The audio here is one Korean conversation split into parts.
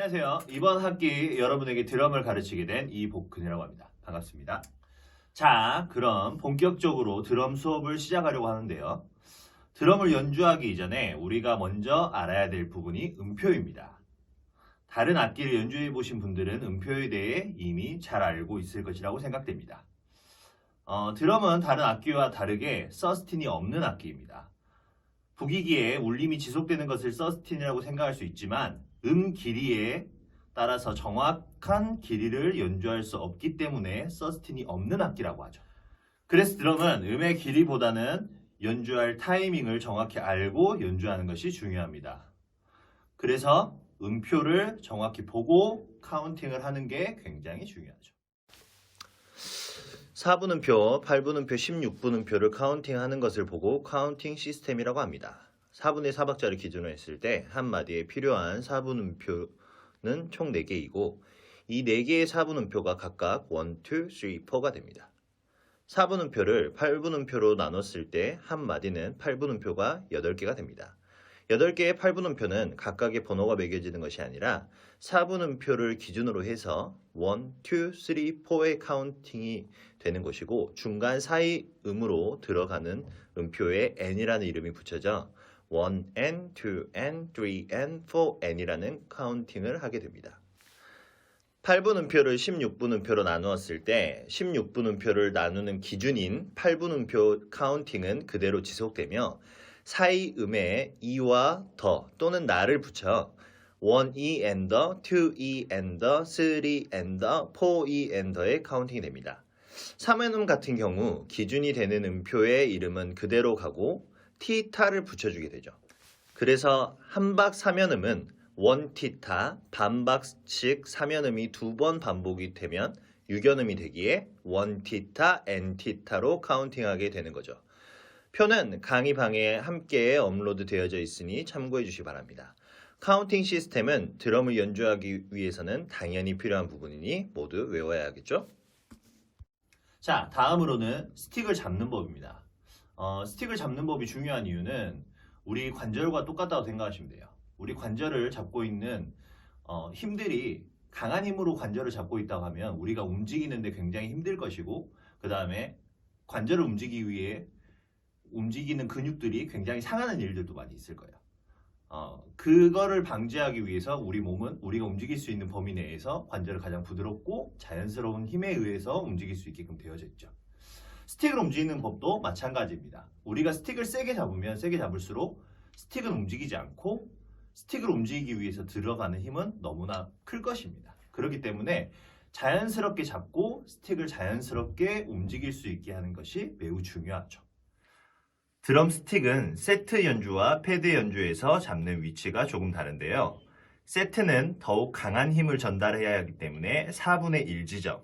안녕하세요. 이번 학기 여러분에게 드럼을 가르치게 된 이복근이라고 합니다. 반갑습니다. 자, 그럼 본격적으로 드럼 수업을 시작하려고 하는데요. 드럼을 연주하기 이전에 우리가 먼저 알아야 될 부분이 음표입니다. 다른 악기를 연주해 보신 분들은 음표에 대해 이미 잘 알고 있을 것이라고 생각됩니다. 드럼은 다른 악기와 다르게 서스틴이 없는 악기입니다. 부기기에 울림이 지속되는 것을 서스틴이라고 생각할 수 있지만 길이에 따라서 정확한 길이를 연주할 수 없기 때문에 서스틴이 없는 악기라고 하죠. 그래서 드럼은 음의 길이보다는 연주할 타이밍을 정확히 알고 연주하는 것이 중요합니다. 그래서 음표를 정확히 보고 카운팅을 하는 게 굉장히 중요하죠. 4분음표, 8분음표, 16분음표를 카운팅하는 것을 보고 카운팅 시스템이라고 합니다. 4분의 4박자를 기준으로 했을 때 한 마디에 필요한 4분음표는 총 4개이고 이 4개의 4분음표가 각각 1, 2, 3, 4가 됩니다. 4분음표를 8분음표로 나눴을 때 한 마디는 8분음표가 8개가 됩니다. 8개의 8분음표는 각각의 번호가 매겨지는 것이 아니라 4분음표를 기준으로 해서 1, 2, 3, 4의 카운팅이 되는 것이고 중간 사이 음으로 들어가는 음표에 n이라는 이름이 붙여져 1n, 2n, 3n, 4n이라는 카운팅을 하게 됩니다. 8분음표를 16분음표로 나누었을 때 16분음표를 나누는 기준인 8분음표 카운팅은 그대로 지속되며 사이 음에 이와 더 또는 나를 붙여 1e and the, 2e and the, 3e and the, 4e and the의 카운팅이 됩니다. 3음 같은 경우 기준이 되는 음표의 이름은 그대로 가고 티타를 붙여주게 되죠. 그래서 한박 3연음은 1티타, 반박식 3연음이 2번 반복이 되면 6연음이 되기에 1티타, n티타로 카운팅하게 되는 거죠. 표는 강의 방에 함께 업로드 되어져 있으니 참고해 주시기 바랍니다. 카운팅 시스템은 드럼을 연주하기 위해서는 당연히 필요한 부분이니 모두 외워야 하겠죠? 자, 다음으로는 스틱을 잡는 법입니다. 스틱을 잡는 법이 중요한 이유는 우리 관절과 똑같다고 생각하시면 돼요. 우리 관절을 잡고 있는 힘들이 강한 힘으로 관절을 잡고 있다고 하면 우리가 움직이는데 굉장히 힘들 것이고 그 다음에 관절을 움직이기 위해 움직이는 근육들이 굉장히 상하는 일들도 많이 있을 거예요. 그거를 방지하기 위해서 우리 몸은 우리가 움직일 수 있는 범위 내에서 관절을 가장 부드럽고 자연스러운 힘에 의해서 움직일 수 있게끔 되어져 있죠. 스틱을 움직이는 법도 마찬가지입니다. 우리가 스틱을 세게 잡으면 세게 잡을수록 스틱은 움직이지 않고 스틱을 움직이기 위해서 들어가는 힘은 너무나 클 것입니다. 그렇기 때문에 자연스럽게 잡고 스틱을 자연스럽게 움직일 수 있게 하는 것이 매우 중요하죠. 드럼 스틱은 세트 연주와 패드 연주에서 잡는 위치가 조금 다른데요. 세트는 더욱 강한 힘을 전달해야 하기 때문에 4분의 1 지점을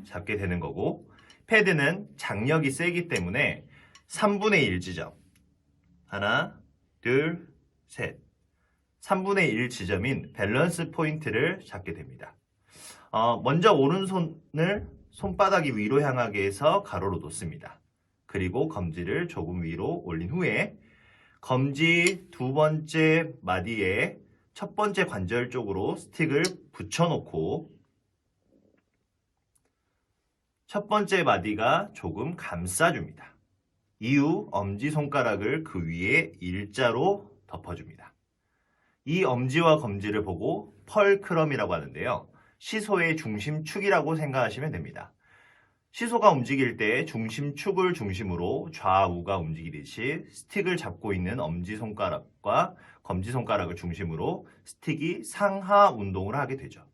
잡게 되는 거고 패드는 장력이 세기 때문에 3분의 1 지점 하나, 둘, 셋 3분의 1 지점인 밸런스 포인트를 잡게 됩니다. 먼저 오른손을 손바닥이 위로 향하게 해서 가로로 놓습니다. 그리고 검지를 조금 위로 올린 후에 검지 두 번째 마디에 첫 번째 관절 쪽으로 스틱을 붙여놓고 첫 번째 마디가 조금 감싸줍니다. 이후 엄지손가락을 그 위에 일자로 덮어줍니다. 이 엄지와 검지를 보고 펄크럼이라고 하는데요. 시소의 중심축이라고 생각하시면 됩니다. 시소가 움직일 때 중심축을 중심으로 좌우가 움직이듯이 스틱을 잡고 있는 엄지손가락과 검지손가락을 중심으로 스틱이 상하 운동을 하게 되죠.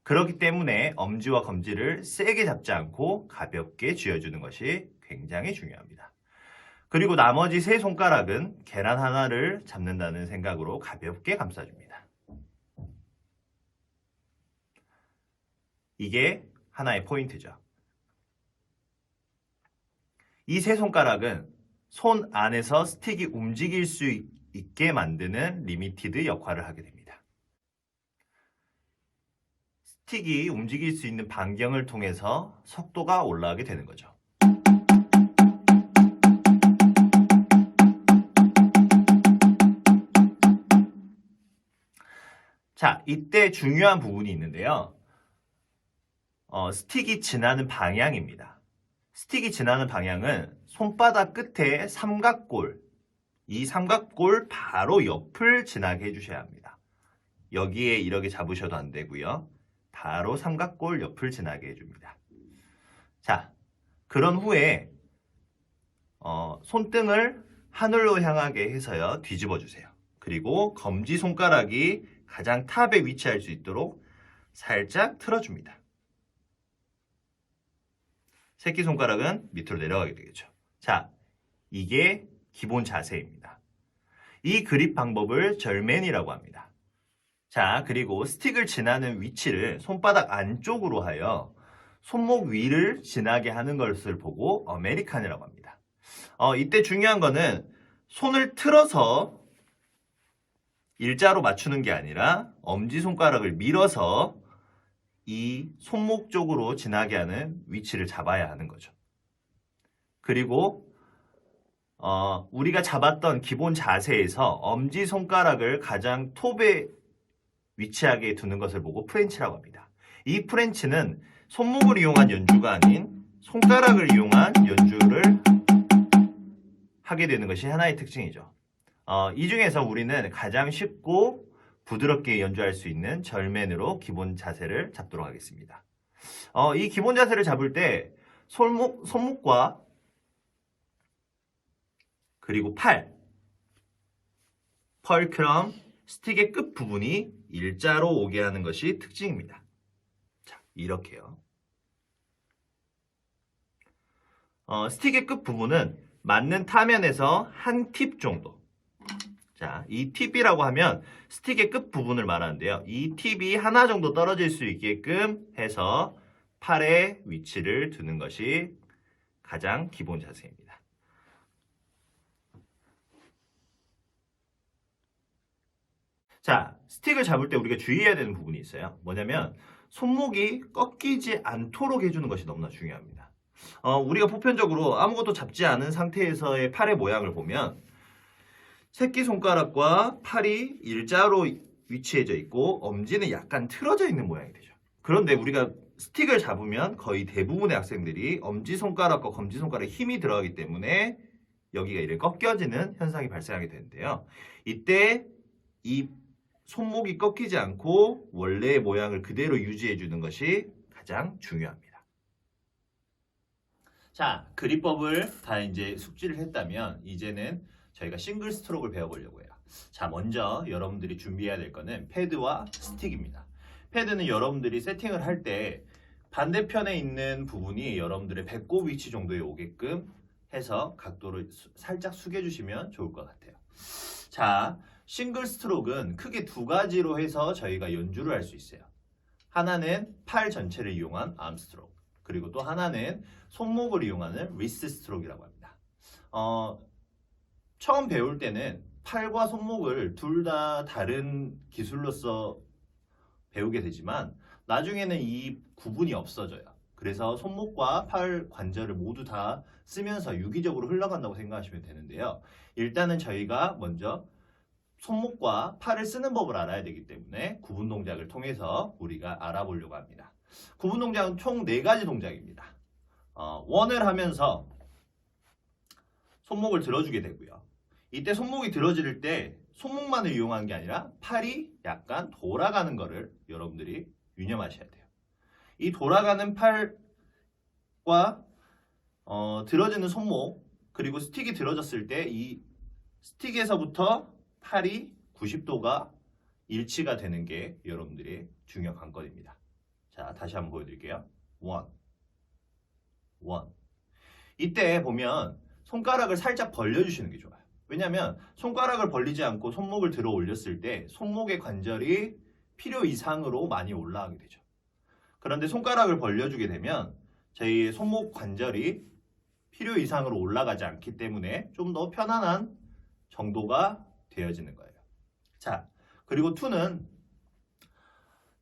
그렇기 때문에 엄지와 검지를 세게 잡지 않고 가볍게 쥐어주는 것이 굉장히 중요합니다. 그리고 나머지 세 손가락은 계란 하나를 잡는다는 생각으로 가볍게 감싸줍니다. 이게 하나의 포인트죠. 이 세 손가락은 손 안에서 스틱이 움직일 수 있게 만드는 리미티드 역할을 하게 됩니다. 스틱이 움직일 수 있는 반경을 통해서 속도가 올라가게 되는 거죠. 자, 이때 중요한 부분이 있는데요. 스틱이 지나는 방향입니다. 스틱이 지나는 방향은 손바닥 끝에 삼각골, 이 삼각골 바로 옆을 지나게 해주셔야 합니다. 여기에 이렇게 잡으셔도 안 되고요. 바로 삼각골 옆을 지나게 해줍니다. 자, 그런 후에 손등을 하늘로 향하게 해서요. 뒤집어 주세요. 그리고 검지손가락이 가장 탑에 위치할 수 있도록 살짝 틀어줍니다. 새끼손가락은 밑으로 내려가게 되겠죠. 자, 이게 기본 자세입니다. 이 그립 방법을 절맨이라고 합니다. 자, 그리고 스틱을 지나는 위치를 손바닥 안쪽으로 하여 손목 위를 지나게 하는 것을 보고 아메리칸이라고 합니다. 이때 중요한 거는 손을 틀어서 일자로 맞추는 게 아니라 엄지손가락을 밀어서 이 손목 쪽으로 지나게 하는 위치를 잡아야 하는 거죠. 그리고 우리가 잡았던 기본 자세에서 엄지손가락을 가장 톱에 위치하게 두는 것을 보고 프렌치라고 합니다. 이 프렌치는 손목을 이용한 연주가 아닌 손가락을 이용한 연주를 하게 되는 것이 하나의 특징이죠. 이 중에서 우리는 가장 쉽고 부드럽게 연주할 수 있는 절맨으로 기본 자세를 잡도록 하겠습니다. 이 기본 자세를 잡을 때 손목과 그리고 펄크럼, 스틱의 끝 부분이 일자로 오게 하는 것이 특징입니다. 자, 이렇게요. 스틱의 끝 부분은 맞는 타면에서 한 팁 정도. 자, 이 팁이라고 하면 스틱의 끝 부분을 말하는데요. 이 팁이 하나 정도 떨어질 수 있게끔 해서 팔의 위치를 두는 것이 가장 기본 자세입니다. 자, 스틱을 잡을 때 우리가 주의해야 되는 부분이 있어요. 뭐냐면 손목이 꺾이지 않도록 해주는 것이 너무나 중요합니다. 우리가 보편적으로 아무것도 잡지 않은 상태에서의 팔의 모양을 보면 새끼손가락과 팔이 일자로 위치해져 있고 엄지는 약간 틀어져 있는 모양이 되죠. 그런데 우리가 스틱을 잡으면 거의 대부분의 학생들이 엄지손가락과 검지손가락에 힘이 들어가기 때문에 여기가 이렇게 꺾여지는 현상이 발생하게 되는데요. 이때 이 손목이 꺾이지 않고 원래의 모양을 그대로 유지해 주는 것이 가장 중요합니다. 자, 그립법을 다 이제 숙지를 했다면 이제는 저희가 싱글 스트로크를 배워보려고 해요. 자, 먼저 여러분들이 준비해야 될 거는 패드와 스틱입니다. 패드는 여러분들이 세팅을 할 때 반대편에 있는 부분이 여러분들의 배꼽 위치 정도에 오게끔 해서 각도를 살짝 숙여주시면 좋을 것 같아요. 자, 싱글 스트로크는 크게 두 가지로 해서 저희가 연주를 할 수 있어요. 하나는 팔 전체를 이용한 암 스트로크, 그리고 또 하나는 손목을 이용하는 리스트 스트로크라고 합니다. 처음 배울 때는 팔과 손목을 둘 다 다른 기술로서 배우게 되지만 나중에는 이 구분이 없어져요. 그래서 손목과 팔 관절을 모두 다 쓰면서 유기적으로 흘러간다고 생각하시면 되는데요. 일단은 저희가 먼저 손목과 팔을 쓰는 법을 알아야 되기 때문에 구분 동작을 통해서 우리가 알아보려고 합니다. 구분 동작은 총 4가지 동작입니다. 원을 하면서 손목을 들어주게 되고요. 이때 손목이 들어질 때 손목만을 이용하는 게 아니라 팔이 약간 돌아가는 거를 여러분들이 유념하셔야 돼요. 이 돌아가는 팔과 들어지는 손목, 그리고 스틱이 들어졌을 때 이 스틱에서부터 팔이 90도가 일치가 되는 게 여러분들의 중요한 관건입니다. 자, 다시 한번 보여드릴게요. 원. 이때 보면 손가락을 살짝 벌려주시는 게 좋아요. 왜냐하면 손가락을 벌리지 않고 손목을 들어 올렸을 때 손목의 관절이 필요 이상으로 많이 올라가게 되죠. 그런데 손가락을 벌려주게 되면 저희 손목 관절이 필요 이상으로 올라가지 않기 때문에 좀 더 편안한 정도가 되어지는 거예요. 자, 그리고 2는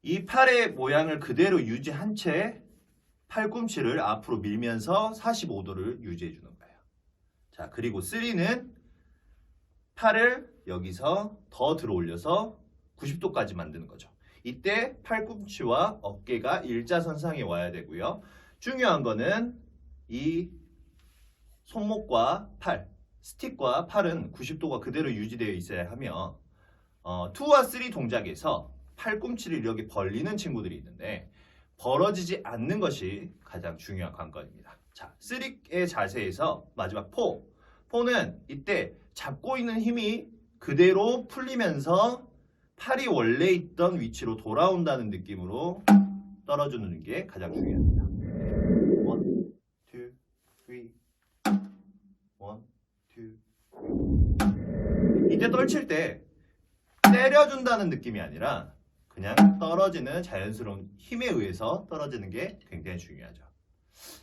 이 팔의 모양을 그대로 유지한 채 팔꿈치를 앞으로 밀면서 45도를 유지해 주는 거예요. 자, 그리고 3는 팔을 여기서 더 들어 올려서 90도까지 만드는 거죠. 이때 팔꿈치와 어깨가 일자선상에 와야 되고요. 중요한 거는 이 손목과 팔, 스틱과 팔은 90도가 그대로 유지되어 있어야 하며 2와 3 동작에서 팔꿈치를 이렇게 벌리는 친구들이 있는데 벌어지지 않는 것이 가장 중요한 관건입니다. 자, 3의 자세에서 마지막 4는 이때 잡고 있는 힘이 그대로 풀리면서 팔이 원래 있던 위치로 돌아온다는 느낌으로 떨어주는 게 가장 중요합니다. 1, 2, 3 1, 2 이때 떨칠 때 때려준다는 느낌이 아니라 그냥 떨어지는 자연스러운 힘에 의해서 떨어지는 게 굉장히 중요하죠.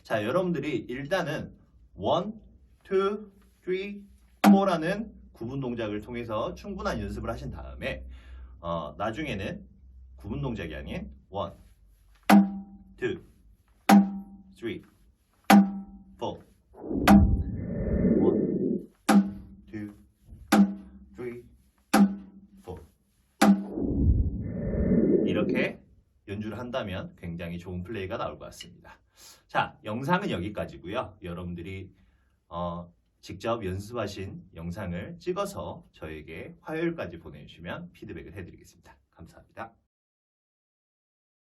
자, 여러분들이 일단은 1, 2, 3, 4라는 구분 동작을 통해서 충분한 연습을 하신 다음에 나중에는 구분 동작이 아닌 1, 2, 3, 4 이렇게 연주를 한다면 굉장히 좋은 플레이가 나올 것 같습니다. 자, 영상은 여기까지고요. 여러분들이 직접 연습하신 영상을 찍어서 저에게 화요일까지 보내주시면 피드백을 해드리겠습니다. 감사합니다.